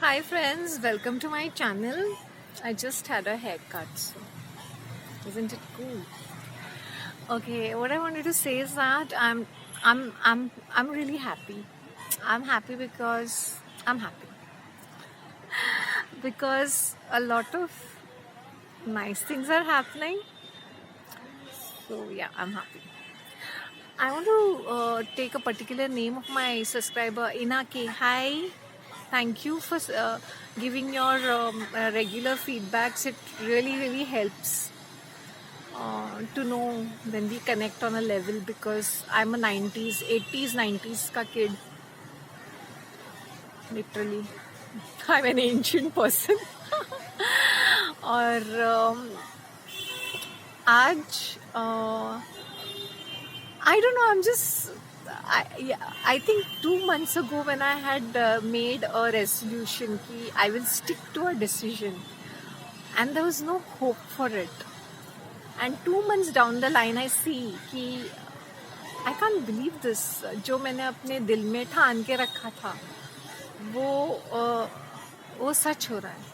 Hi friends, welcome to my channel. I just had a haircut, so isn't it cool? Okay, what I wanted to say is that I'm really happy. I'm happy because I'm happy because a lot of nice things are happening. So yeah, I'm happy. I want to take a particular name of my subscriber, Inake. Hi, thank you for giving your regular feedbacks. It really helps to know when we connect on a level because I'm a 90s, 80s, 90s ka kid. Literally, I'm an ancient person. और आज I don't know. I think 2 months ago when I had made a resolution कि I will stick to a decision, and there was no hope for it. And 2 months down the line, I see कि I can't believe this. जो मैंने अपने दिल में ठान के रखा था, वो सच हो रहा है.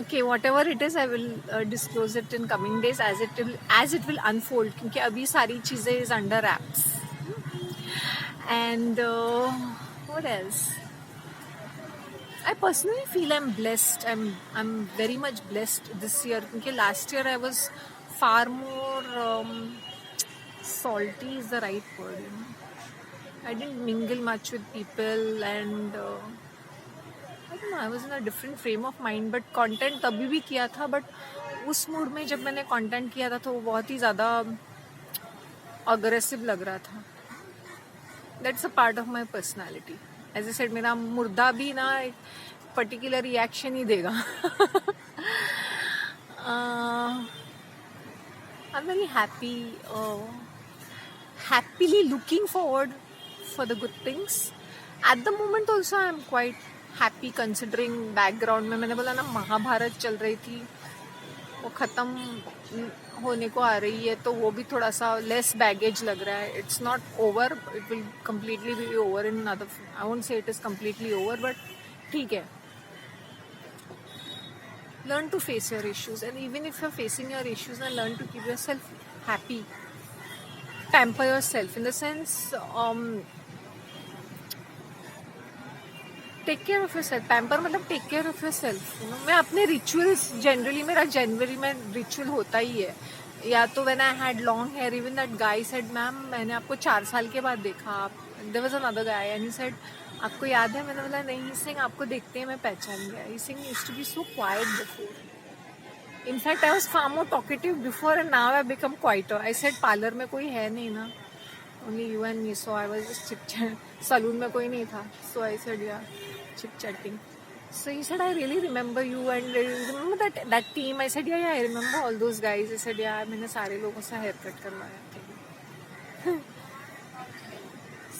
Okay, whatever it is, I will disclose it in coming days as it will unfold. क्योंकि अभी सारी चीजें is under wraps. And what else? I personally feel I'm blessed. I'm very much blessed this year. Because last year I was far more salty is the right word. You know? I didn't mingle much with people, and I don't know. I was in a different frame of mind. But content तभी भी किया था. But उस mood में जब मैंने content किया था तो वो बहुत ही ज़्यादा aggressive लग रहा था. That's a part of my personality. As I said, मेरा मुर्दा भी ना एक particular reaction ही देगा. I'm very happy, happily looking forward for the good things. At the moment also I'm quite happy considering background में मैंने बोला ना महाभारत चल रही थी, वो खत्म होने को आ रही है, तो वो भी थोड़ा सा लेस बैगेज लग रहा है. It's not over, it will completely be over in other. I won't say it is completely over, but ठीक है. Learn to face your issues, and even if you're facing your issues, and learn to keep yourself happy. Pamper yourself in the sense, take care of yourself. Pamper मतलब take care of yourself. मैं अपने rituals generally, मेरा जनवरी में ritual होता ही है. या तो when I had long hair, even that guy said ma'am मैंने आपको 4 साल के बाद देखा. आप there was another guy and he said आपको याद है. मैंने बोला नहीं. ही सिंग आपको देखते हैं मैं पहचान गया. He sing used to be so quiet before. In fact, I was far more talkative before, and now I've become quieter. I said, parlor में कोई है नहीं ना, only you and me. So I was just chit-chat. Saloon में कोई नहीं था. So I said, yeah, chit-chatting. So he said, I really remember you and remember that team. I said, yeah, I remember all those guys. He said, yeah, मैंने सारे लोगों से hair cut करवाया.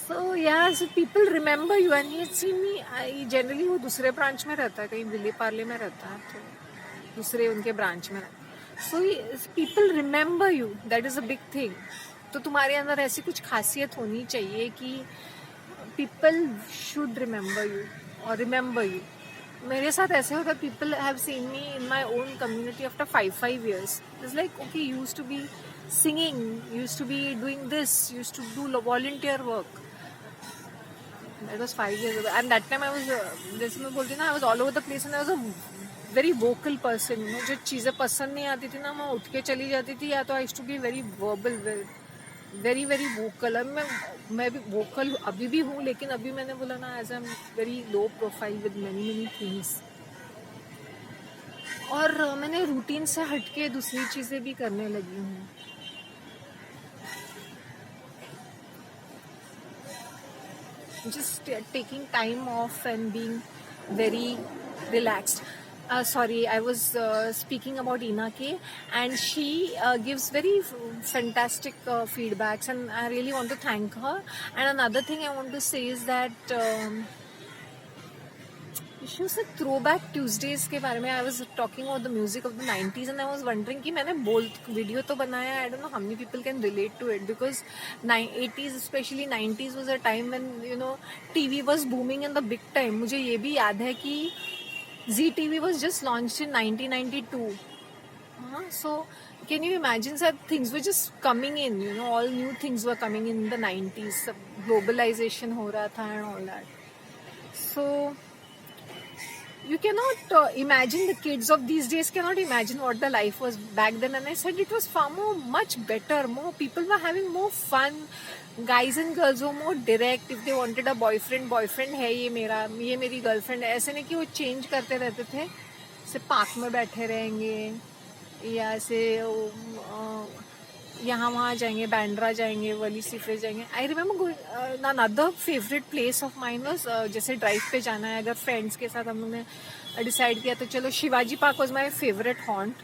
So yeah, so people remember you, and he had seen me. I generally वो दूसरे branch में रहता है, कहीं विले पार्ले में रहता है, तो दूसरे उनके ब्रांच में. So people remember you. That is a big thing. तो तुम्हारे अंदर ऐसी कुछ खासियत होनी चाहिए कि पीपल शुड रिमेंबर यू और रिमेंबर यू. मेरे साथ ऐसे होता है. People have seen me in my own community after 5 years. It's like okay, used to be singing, used to be doing this, used to do volunteer work. That was 5 years ago. And that time I was, जैसे मैं बोलती ना, I was all over the place and I was a very vocal person. जो चीज़ें पसंद नहीं आती थी ना, मैं उठ के चली जाती थी. या तो I used to be very verbal, very vocal. अब मैं भी vocal अभी भी हूँ, लेकिन अभी मैंने बोला ना, as I'm very low profile with many things. और मैंने रूटीन से हटके दूसरी चीज़ें भी करने लगी हूँ. Just taking time off and being very relaxed. Sorry, I was speaking about Inake, and she gives very fantastic feedbacks, and I really want to thank her. And another thing I want to say is that issue से throwback Tuesdays के बारे में I was talking about the music of the 90s and I was wondering कि मैंने video तो बनाया, I don't know how many people can relate to it, because 80s specially 90s was a time when you know TV was booming in the big time. मुझे ये भी याद है कि Zee TV was just launched in 1992. So can you imagine that things were just coming in, you know, all new things were coming in the 90s. Globalization हो रहा था and all that. So you cannot imagine, the kids of these days cannot imagine what the life was back then, and I said it was far more, much better, more people were having more fun, guys and girls were more direct. If they wanted a boyfriend है ये मेरा, ये मेरी girlfriend है, ऐसे नहीं कि वो चेंज करते रहते थे. से पार्क में बैठे रहेंगे या ऐसे यहाँ वहाँ जाएंगे, बैंड्रा जाएंगे, वली सीफे जाएंगे. I remember going another favourite place of mine was, जैसे ड्राइव पे जाना है अगर फ्रेंड्स के साथ हम लोग ने डिसाइड किया तो चलो Shivaji park was my favourite haunt,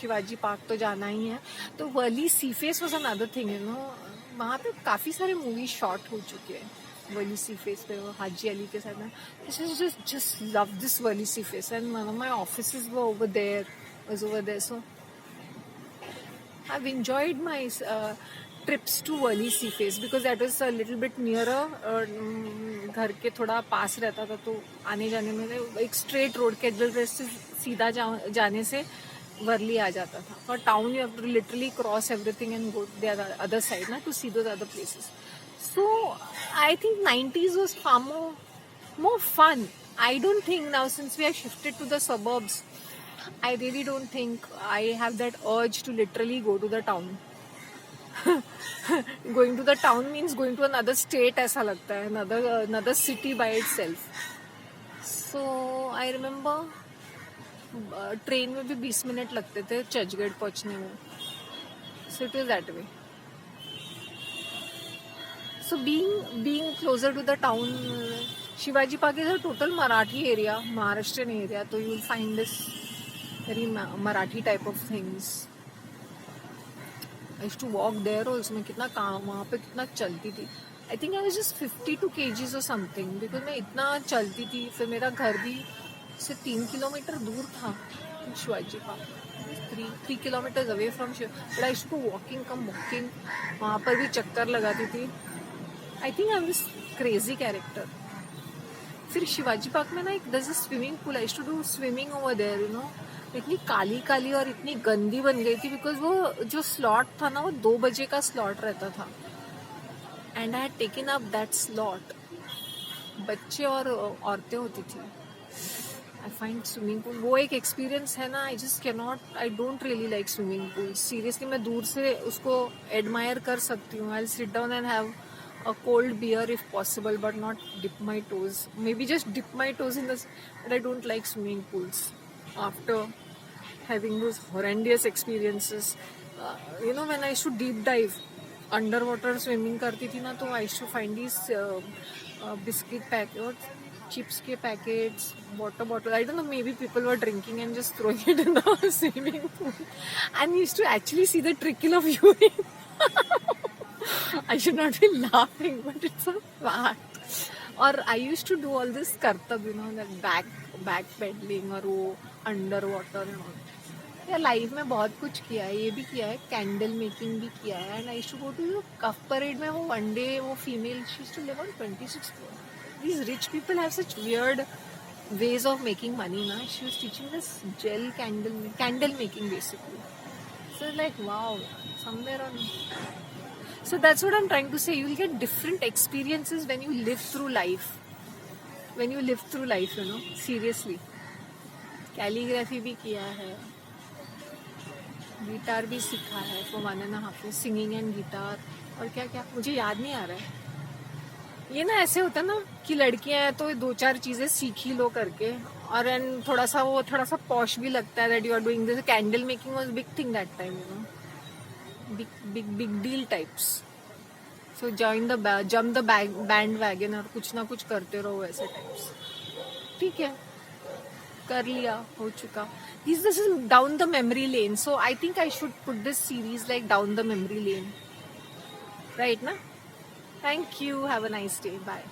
Shivaji park तो जाना ही है. तो Worli sea face was another thing, you know, वहाँ पे काफ़ी सारे मूवी शॉट हो चुके हैं वली सीफेस पे, वो हाजी अली के साथ. Just love this Worli sea face and one of my offices were over there. So I've enjoyed my trips to Worli Seaface because that was a little bit nearer. घर के थोड़ा पास रहता था तो आने जाने में एक स्ट्रेट रोड केजल रेस्ट से सीधा जाने से वर्ली आ जाता था. For town you have to literally cross everything and go the other side na to see those other places. So I think 90s was far more fun. I don't think now, since we have shifted to the suburbs, I really don't think I have that urge to literally go to the town. Going to the town means going to another state ऐसा लगता है, another city by itself. So I remember train में भी 20 minute लगते थे चर्चगेट पहुंचने में. So it was that way. So being closer to the town, Shivaji Park is a total Marathi area, Maharashtrian area. So you will find this very Marathi type of things. I used to walk there also. मैं कितना काम वहाँ पे कितना चलती थी. I think I was just 52 kgs or something because मैं इतना चलती थी. फिर मेरा घर भी से 3 किलोमीटर दूर था Shivaji park, 3 kilometers away from Shivaji. But I used to go walking. वहाँ पर भी चक्कर लगाती थी. I think I was crazy character. फिर शिवाजी पार्क में ना एक there's a swimming pool. I used to do swimming over there, you know. इतनी काली और इतनी गंदी बन गई थी बिकॉज वो जो स्लॉट था ना वो 2 बजे का स्लॉट रहता था and I had taken up that slot. बच्चे और औरतें होती थी. आई फाइंड स्विमिंग पूल वो एक एक्सपीरियंस है ना. I don't really like swimming pool. Seriously मैं दूर से उसको एडमायर कर सकती हूँ. I will sit down and have a cold beer if possible, but not dip my toes. Maybe just dip my toes in this, but I don't like swimming pools. After having those horrendous experiences, you know, when I used to deep dive, underwater swimming करती थी ना, तो I used to find these biscuit packets, chips के packets, water bottle. I don't know, maybe people were drinking and just throwing it in the swimming pool, and you used to actually see the trickle of urine. I should not be laughing, but it's a fact. Or I used to do all this kartab, you know, like back pedaling और वो under water and all. यार life में बहुत कुछ किया है. ये भी किया है, कैंडल मेकिंग भी किया है. And I used to go to Cuff Parade में. वो वन डे वो female she used to live on 26 floor. These rich people have such weird ways of making money na. She was teaching this gel candle making basically. So like wow, somewhere on. So that's what I'm trying to say. You'll get different experiences when you live through life. You know, seriously. Calligraphy भी किया है, guitar भी सीखा है for 1.5 years, singing and guitar. और क्या मुझे याद नहीं आ रहा है. ये ना ऐसे होता है ना कि लड़कियां हैं तो 2-4 चीजें सीख ही लो करके, और एंड थोड़ा सा पॉश भी लगता है that you are doing this. Candle making was big thing that time, you know. Big deal types. So jump the bandwagon और कुछ ना कुछ करते रहो ऐसे types. ठीक है, कर लिया, हो चुका. This is down the memory lane. So I think I should put this series like down the memory lane. Right, na? Thank you. Have a nice day. Bye.